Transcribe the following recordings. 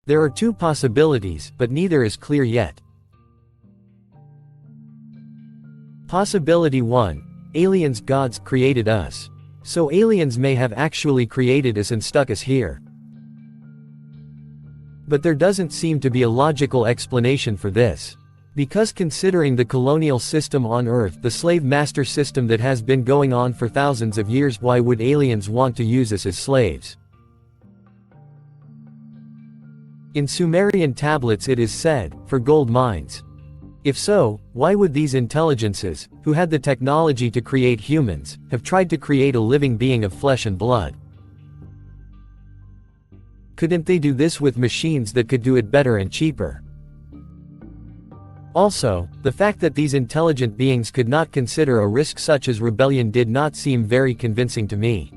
There are two possibilities, but neither is clear yet. Possibility 1. Aliens, gods, created us. So aliens may have actually created us and stuck us here. But there doesn't seem to be a logical explanation for this. Because considering the colonial system on Earth, the slave master system that has been going on for thousands of years, why would aliens want to use us as slaves? In Sumerian tablets it is said, for gold mines. If so, why would these intelligences, who had the technology to create humans, have tried to create a living being of flesh and blood? Couldn't they do this with machines that could do it better and cheaper? Also, the fact that these intelligent beings could not consider a risk such as rebellion did not seem very convincing to me.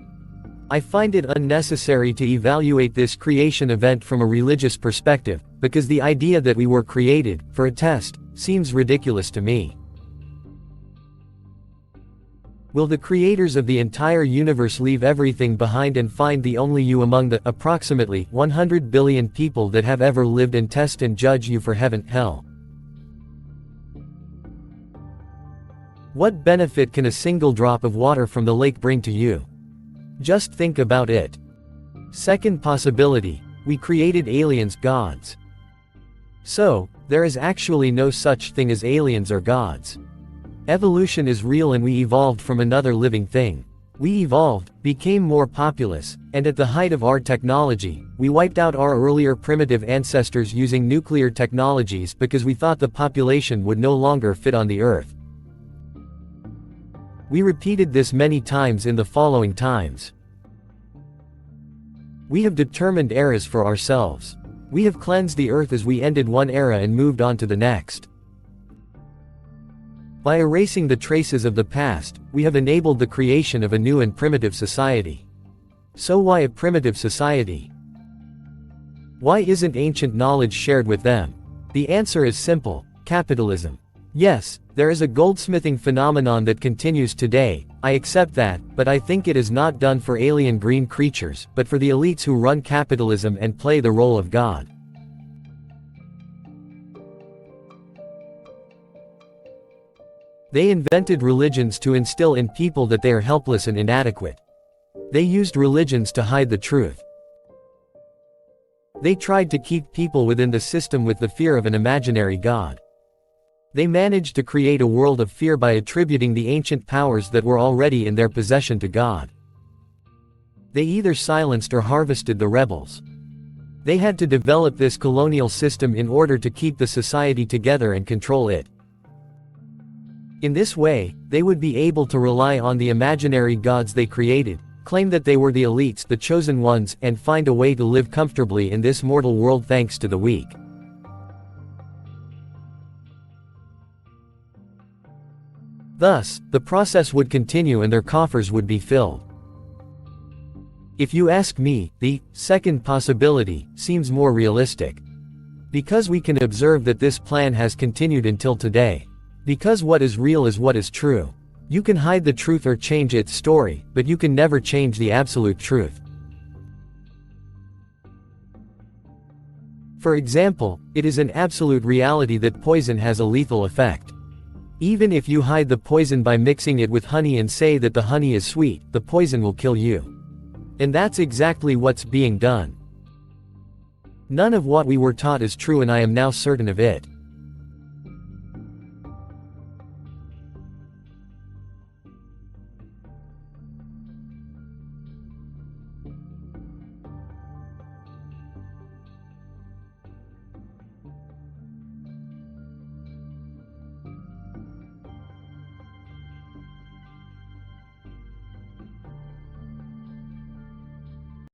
I find it unnecessary to evaluate this creation event from a religious perspective, because the idea that we were created, for a test, seems ridiculous to me. Will the creators of the entire universe leave everything behind and find the only you among the, approximately, 100 billion people that have ever lived and test and judge you for heaven, hell? What benefit can a single drop of water from the lake bring to you? Just think about it. Second possibility, we created aliens, gods. So, there is actually no such thing as aliens or gods. Evolution is real and we evolved from another living thing. We evolved, became more populous, and at the height of our technology, we wiped out our earlier primitive ancestors using nuclear technologies because we thought the population would no longer fit on the Earth. We repeated this many times in the following times. We have determined eras for ourselves. We have cleansed the Earth as we ended one era and moved on to the next. By erasing the traces of the past, we have enabled the creation of a new and primitive society. So why a primitive society? Why isn't ancient knowledge shared with them? The answer is simple: capitalism. Yes, there is a goldsmithing phenomenon that continues today, I accept that, but I think it is not done for alien green creatures, but for the elites who run capitalism and play the role of God. They invented religions to instill in people that they are helpless and inadequate. They used religions to hide the truth. They tried to keep people within the system with the fear of an imaginary God. They managed to create a world of fear by attributing the ancient powers that were already in their possession to God. They either silenced or harvested the rebels. They had to develop this colonial system in order to keep the society together and control it. In this way, they would be able to rely on the imaginary gods they created, claim that they were the elites, the chosen ones, and find a way to live comfortably in this mortal world thanks to the weak. Thus, the process would continue and their coffers would be filled. If you ask me, the second possibility seems more realistic. Because we can observe that this plan has continued until today. Because what is real is what is true. You can hide the truth or change its story, but you can never change the absolute truth. For example, it is an absolute reality that poison has a lethal effect. Even if you hide the poison by mixing it with honey and say that the honey is sweet, the poison will kill you. And that's exactly what's being done. None of what we were taught is true, and I am now certain of it.